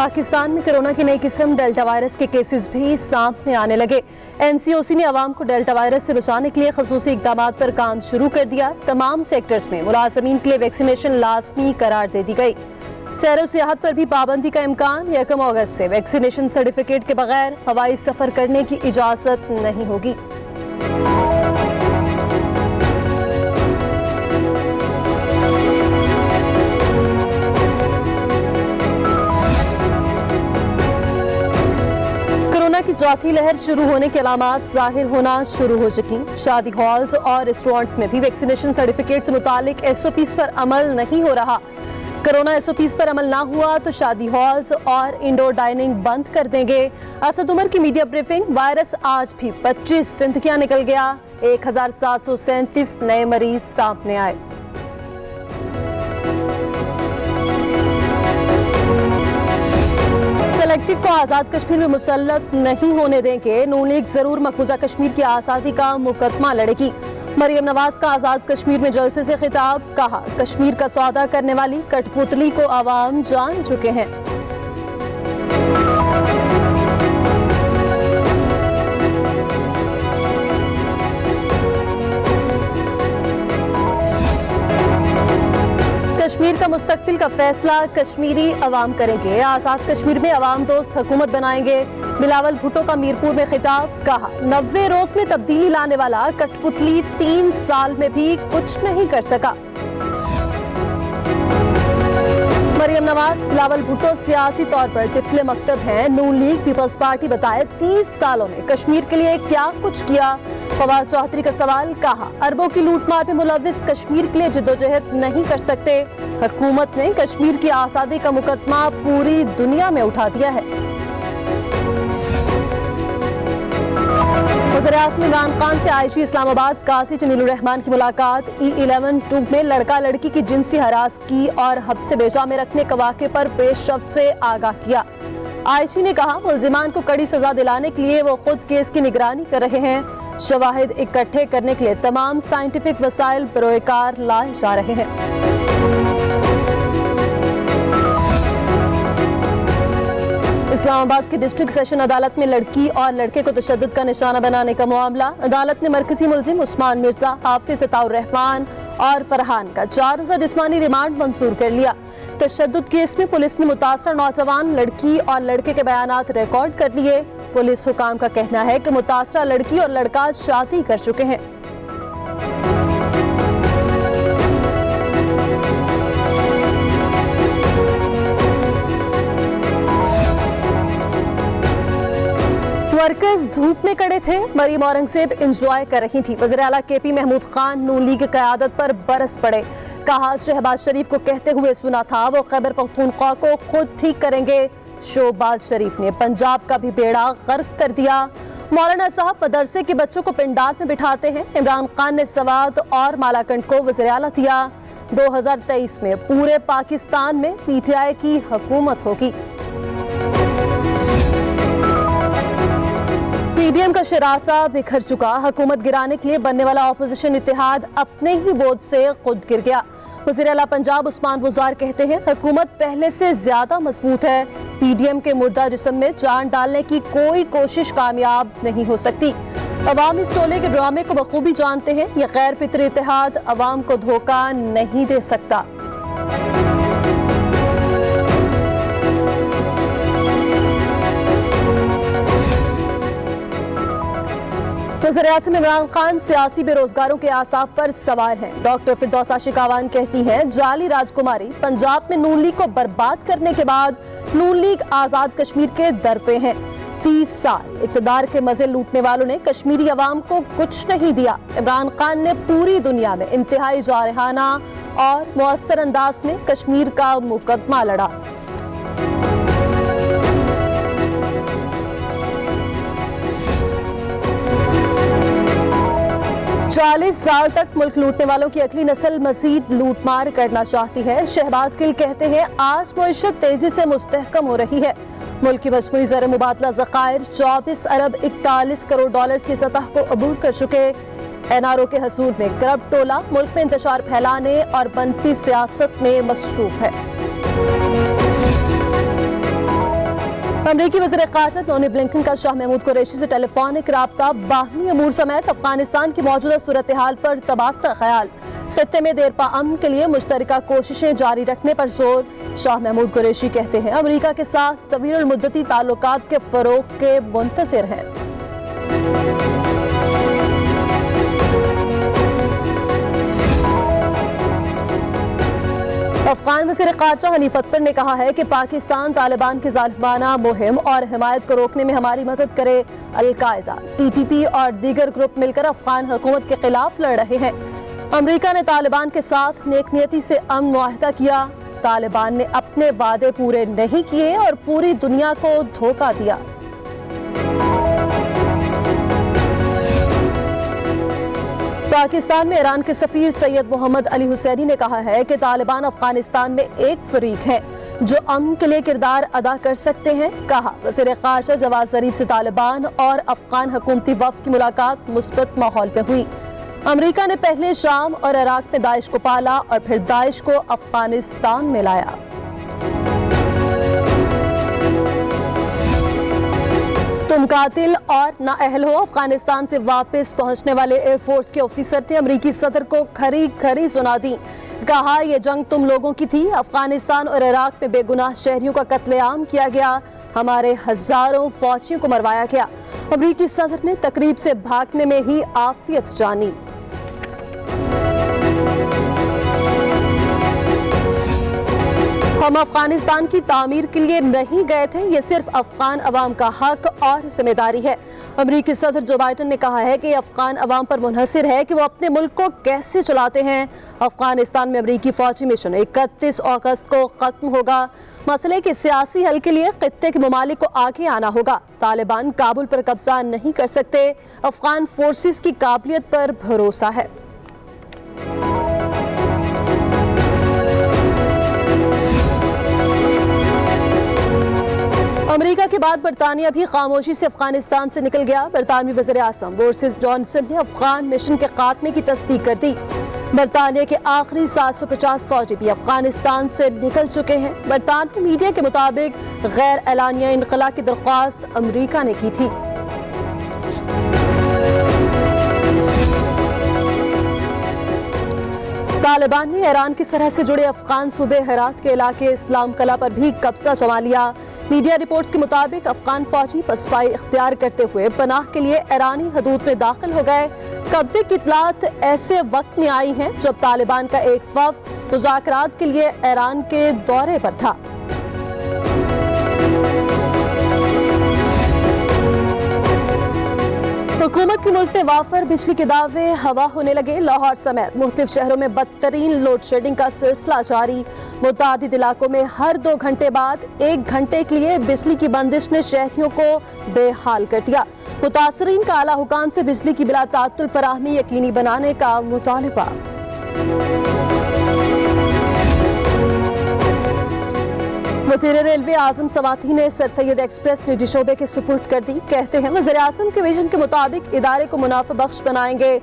पाकिस्तान में कोरोना की नई किस्म डेल्टा वायरस के केसेस भी सामने आने लगे। एनसीओसी ने अवाम को डेल्टा वायरस से बचाने के लिए खसूसी इक़दाम पर काम शुरू कर दिया। तमाम सेक्टर्स में मुलाजमीन के लिए वैक्सीनेशन लाजमी करार दे दी गई। सैर व सियाहत पर भी पाबंदी का इम्कान। 1 अगस्त से वैक्सीनेशन सर्टिफिकेट के बगैर हवाई सफर करने की इजाजत नहीं होगी। कोरोना की चौथी लहर शुरू होने के अलामात जाहिर होना शुरू हो चुकी। शादी हॉल्स और रेस्टोरेंट्स में भी वैक्सीनेशन सर्टिफिकेट से मुतालिक SOPs पर अमल नहीं हो रहा। कोरोना SOPs पर अमल ना हुआ तो शादी हॉल्स और इंडोर डाइनिंग बंद कर देंगे। असद उमर की मीडिया ब्रीफिंग। वायरस आज भी 25 जिंदगियां निकल गया। 1737 नए मरीज सामने आए। सेलेक्टेड को आज़ाद कश्मीर में मुसल्लत नहीं होने देंगे। नून लीग जरूर मकबूजा कश्मीर की आज़ादी का मुकदमा लड़ेगी। मरियम नवाज का आज़ाद कश्मीर में जलसे से खिताब। कहा, कश्मीर का सौदा करने वाली कठपुतली को आवाम जान चुके हैं। कश्मीर का मुस्तकबिल का फैसला कश्मीरी अवाम करेंगे। आज़ाद कश्मीर में अवाम दोस्त हुकूमत बनाएंगे। बिलावल भुट्टो का मीरपुर में खिताब। कहा, 90 रोज में तब्दीली लाने वाला कठपुतली 3 साल में भी कुछ नहीं कर सका। मरियम नवाज, बिलावल भुट्टो सियासी तौर पर तिफले मकतब हैं। नून लीग पीपल्स पार्टी बताए 30 सालों में कश्मीर के लिए क्या कुछ किया। फवाद चौधरी का सवाल। कहा, अरबों की लूटमार में मुलविस कश्मीर के लिए जद्दोजहद नहीं कर सकते। हुकूमत ने कश्मीर की आज़ादी का मुकदमा पूरी दुनिया में उठा दिया है। वज़ीर-ए-आज़म इमरान खान से आईजी इस्लामाबाद काजी जमीलुर रहमान की मुलाकात। E11 2 में लड़का लड़की की जिनसी हरासगी और हब्से बेजा में रखने के वाक़े पर पेशरफ्त से आगाह किया। आईजी ने कहा, मुल्जिमान को कड़ी सजा दिलाने के लिए वो खुद केस की निगरानी कर रहे हैं। शवाहिद इकट्ठे करने के लिए तमाम साइंटिफिक वसाइल बरोएकार लाए जा रहे हैं। इस्लामाबाद की डिस्ट्रिक्ट सेशन अदालत में लड़की और लड़के को तशद्दुद का निशाना बनाने का मामला। अदालत ने मरकजी मुल्जिम उस्मान मिर्जा, हाफिज अताउर रहमान और फरहान का 4 रोज़ा जिस्मानी रिमांड मंजूर कर लिया। तशद्दुद केस में पुलिस ने मुतासर नौजवान, लड़की और लड़के के बयानात रिकॉर्ड कर लिए। पुलिस हुकाम का कहना है कि मुतासरा लड़की और लड़का शादी कर चुके हैं। वर्कर्स धूप में खड़े थे। मरीम औरंगजेब एंजॉय कर रही थी। वज़ीर आला KP महमूद खान नून लीग की क़यादत पर बरस पड़े। कहा, शहबाज शरीफ को कहते हुए सुना था वो खैबर पख्तूनख्वा को खुद ठीक करेंगे। शहबाज शरीफ ने पंजाब का भी बेड़ा गर्क कर दिया। मौलाना साहब मदरसे के बच्चों को पिंडाल में बिठाते हैं। इमरान खान ने सवाद और मालाकंड को वज़ीर आला दिया। 2023 में पूरे पाकिस्तान में PTI की हुकूमत होगी। PDM का शरासा बिखर चुका। हुकूमत गिराने के लिए बनने वाला ऑपोजिशन इत्तेहाद अपने ही बोझ से खुद गिर गया। वज़ीर आला पंजाब उस्मान बुज़दार कहते हैं, हुकूमत पहले से ज्यादा मजबूत है। PDM के मुर्दा जिस्म में जान डालने की कोई कोशिश कामयाब नहीं हो सकती। अवाम इस टोले के ड्रामे को बखूबी जानते हैं। यह गैर फितरी इत्तेहाद अवाम को धोखा नहीं दे सकता। वज़ीर-ए-आज़म इमरान खान सियासी बेरोजगारों के आसाब पर सवार हैं। डॉक्टर फिरदौसा शिकावान कहती हैं, जाली राजकुमारी पंजाब में नून लीग को बर्बाद करने के बाद नून लीग आज़ाद कश्मीर के दर पे है। 30 साल इक़्तिदार के मजे लूटने वालों ने कश्मीरी अवाम को कुछ नहीं दिया। इमरान खान ने पूरी दुनिया में इंतहाई जारहाना और मुअस्सर अंदाज में कश्मीर का मुकदमा लड़ा। चालीस साल तक मुल्क लूटने वालों की अगली नस्ल मजीद लूटमार करना चाहती है। शहबाज गिल कहते हैं, आज मईशत तेजी से मुस्तहकम हो रही है। मुल्क की मजमूई ज़र मुबादला ज़खायर 24 अरब 41 करोड़ डॉलर्स की सतह को अबूर कर चुके। NRO के हसूल में करप्ट टोला मुल्क में इंतशार फैलाने और मनफी सियासत में मसरूफ है। अमरीकी वज़ीर ख़ारजा टोनी ब्लिंकन का शाह महमूद कुरैशी से टेलीफोनिक राब्ता बाहमी अमूर समेत अफगानिस्तान की मौजूदा सूरत हाल पर तबादला ख्याल, खित्ते में देर पा अमन के लिए मुश्तरका कोशिशें जारी रखने पर जोर। शाह महमूद कुरैशी कहते हैं अमरीका के साथ तवील मुद्दती ताल्लुकात के फरोग के मुंतज़िर हैं। अफगान वज़ीर ख़ारजा हनीफ अतबर ने कहा है कि पाकिस्तान तालिबान की ज़ालिमाना मुहिम और हिमायत को रोकने में हमारी मदद करे। अल-कायदा, TTP और दीगर ग्रुप मिलकर अफगान हुकूमत के खिलाफ लड़ रहे हैं। अमरीका ने तालिबान के साथ नेकनियती से अमन मुआहदा किया। तालिबान ने अपने वादे पूरे नहीं किए और पूरी दुनिया को धोखा दिया। पाकिस्तान में ईरान के सफीर सैयद मोहम्मद अली हुसैनी ने कहा है कि तालिबान अफगानिस्तान में एक फरीक है जो अमन के लिए किरदार अदा कर सकते हैं। कहा वज़ीर ख़ारजा जवाद ज़रीफ से तालिबान और अफगान हुकूमती वफ़द की मुलाकात मुस्बत माहौल में हुई। अमरीका ने पहले शाम और इराक में दाइश को पाला और फिर दाइश को अफगानिस्तान में लाया। तुम कातिल और नाअहल हो। अफगानिस्तान से वापस पहुंचने वाले एयरफोर्स के ऑफिसर ने अमरीकी सदर को खरी खरी सुना दी। कहा यह जंग तुम लोगों की थी। अफगानिस्तान और इराक में बेगुनाह शहरियों का कत्लेआम किया गया, हमारे हजारों फौजियों को मरवाया गया। अमरीकी सदर ने तकरीब से भागने में ही आफियत जानी। हम अफगानिस्तान की तामीर के लिए नहीं गए थे, ये सिर्फ अफगान अवाम का हक और जिम्मेदारी है। अमरीकी सदर जो बाइडन ने कहा है कि अफगान अवाम पर मुनहसिर है कि वो अपने मुल्क को कैसे चलाते हैं। अफगानिस्तान में अमरीकी फौजी मिशन 31 अगस्त को खत्म होगा। मसले के सियासी हल के लिए खित्ते के ममालिक को आगे आना होगा। तालिबान काबुल पर कब्जा नहीं कर सकते। अफगान फोर्सेस की काबिलियत पर भरोसा है। अमेरिका के बाद बरतानिया भी खामोशी से अफगानिस्तान से निकल गया। बरतानवी वज़ीर आज़म बोरिस जॉनसन ने अफगान मिशन के खात्मे की तस्दीक कर दी। बरतानिया के आखिरी 750 फौजी भी अफगानिस्तान से निकल चुके हैं। बरतानवी मीडिया के मुताबिक गैर एलानिया इनकला की दरख्वास्त अमेरिका ने की थी। तालिबान ने ईरान की सरहद से जुड़े अफगान सूबे हेरात के इलाके इस्लाम कला पर भी कब्जा जमा लिया। मीडिया रिपोर्ट्स के मुताबिक अफगान फौजी पसपाई इख्तियार करते हुए पनाह के लिए ईरानी हदूद में दाखिल हो गए। कब्जे की इत्तलात ऐसे वक्त में आई हैं जब तालिबान का एक वफ्द मुज़ाकरात के लिए ईरान के दौरे पर था। हुकूमत की मुल्क में वाफर बिजली के दावे हवा होने लगे। लाहौर समेत मुख्तलिफ शहरों में बदतरीन लोड शेडिंग का सिलसिला जारी। मुतादिद इलाकों में हर 2 घंटे बाद 1 घंटे के लिए बिजली की बंदिश ने शहरियों को बेहाल कर दिया। मुतासरीन का आला हुकाम से बिजली की बिला तात्तुल फराहमी यकीनी बनाने का मुतालिबा। वज़ीर रेलवे आज़म सवाती ने सर सैयद एक्सप्रेस निजी शोबे के सुपुर्द कर दी। कहते हैं वज़ीर आज़म के विजन के मुताबिक इदारे को मुनाफा बख्श बनाएंगे।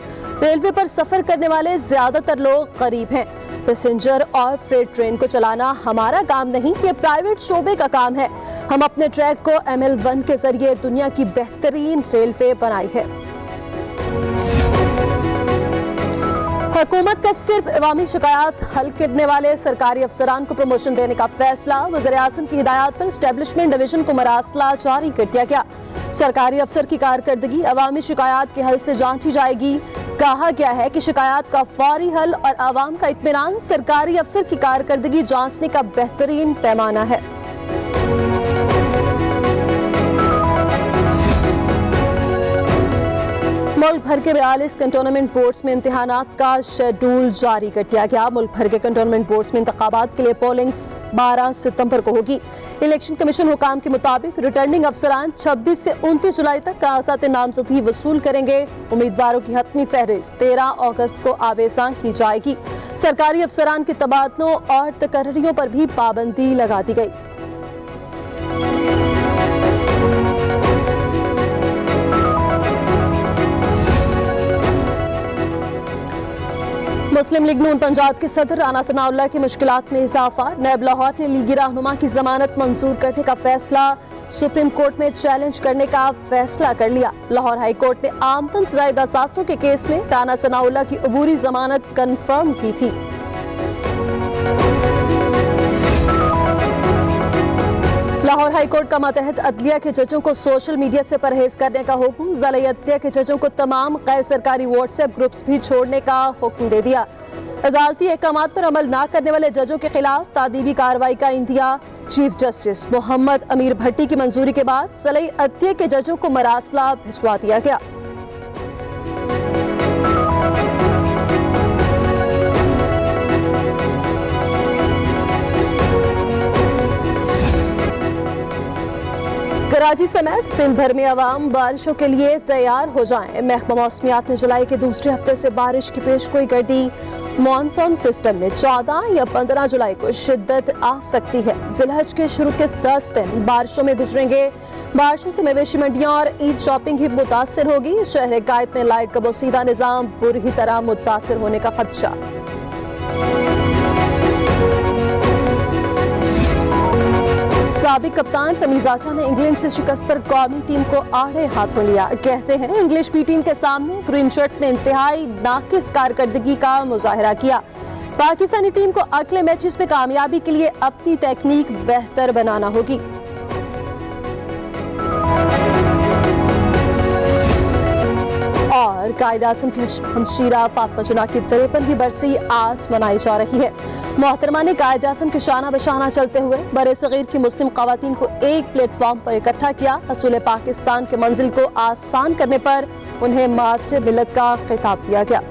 रेलवे पर सफर करने वाले ज्यादातर लोग गरीब हैं। पैसेंजर और फ्रेट ट्रेन को चलाना हमारा काम नहीं, ये प्राइवेट शोबे का काम है। हम अपने ट्रैक को ML1 के जरिए दुनिया की बेहतरीन रेलवे बनाई है। हुकूमत का सिर्फ अवामी शिकायत हल करने वाले सरकारी अफसरान को प्रमोशन देने का फैसला। वज़ीर आज़म की हिदायत पर एस्टेब्लिशमेंट डिवीजन को मरासला जारी कर दिया गया। सरकारी अफसर की कारकर्दगी अवामी शिकायत के हल से जांची जाएगी। कहा गया है कि शिकायत का फौरी हल और आवाम का इत्मीनान सरकारी अफसर की कारकर्दगी जांचने का बेहतरीन पैमाना है। मुल्क भर के 42 कंटोनमेंट बोर्ड्स में इम्तिहानात का शेड्यूल जारी कर दिया गया। मुल्क भर के कंटोनमेंट बोर्ड्स में इंतखाबात के लिए पोलिंग 12 सितंबर को होगी। इलेक्शन कमीशन हुकाम के मुताबिक रिटर्निंग अफसरान 26 से 29 जुलाई तक कागजात नामजदगी वसूल करेंगे। उम्मीदवारों की हतमी फहरिस्त 13 अगस्त को आवेज़ां की जाएगी। सरकारी अफसरान के तबादलों और तकर्रियों पर भी पाबंदी लगा दी गई। मुस्लिम लीग नून पंजाब के सदर राना सनाउल्लाह की मुश्किलात में इजाफा। नैब लाहौर ने लीगी रहनुमा की जमानत मंजूर करने का फैसला सुप्रीम कोर्ट में चैलेंज करने का फैसला कर लिया। लाहौर हाई कोर्ट ने आमदन से ज्यादा असासों के केस में राना सनाउल्लाह की अबूरी जमानत कंफर्म की थी। लाहौर हाई कोर्ट का मातहत अदलिया के जजों को सोशल मीडिया से परहेज करने का हुक्म। ज़िला अदलिया के जजों को तमाम गैर सरकारी व्हाट्सएप ग्रुप्स भी छोड़ने का हुक्म दे दिया। अदालती अहकामात पर अमल न करने वाले जजों के खिलाफ तादीबी कार्रवाई का इंदिया चीफ जस्टिस मोहम्मद अमीर भट्टी की मंजूरी के बाद ज़िला अदलिया के जजों को मरासला भिजवा दिया गया। कराची समेत सिंध भर में अवाम बारिशों के लिए तैयार हो जाएं। महकमा मौसमियात ने जुलाई के दूसरे हफ्ते से बारिश की पेशगोई कर दी। मॉनसून सिस्टम में 14 या 15 जुलाई को शिद्दत आ सकती है। जिलहज के शुरू के 10 दिन बारिशों में गुजरेंगे। बारिशों से मवेशी मंडियां और ईद शॉपिंग भी मुतासिर होगी। शहर कायद में लाइट का बोसीदा निजाम बुरी तरह मुतासिर होने का खदशा। साबिक कप्तान रमीज आचा ने इंग्लैंड से शिकस्त पर कौमी टीम को आड़े हाथों लिया। कहते हैं इंग्लिश बी टीम के सामने ग्रीन शर्ट्स ने इंतहाई नाकिस कारकर्दगी का मुजाहिरा किया। पाकिस्तानी टीम को अगले मैचेस में कामयाबी के लिए अपनी टेक्निक बेहतर बनाना होगी। और कायद-ए-आज़म की हमशीरा फातिमा जुना की 53वीं बरसी आज मनाई जा रही है। मोहतरमा ने कायद-ए-आज़म के शाना बशाना चलते हुए बरे सगीर की मुस्लिम ख़वातीन को एक प्लेटफॉर्म पर इकट्ठा किया। हसूल पाकिस्तान के मंजिल को आसान करने पर उन्हें मातृ मिलत का खिताब दिया गया।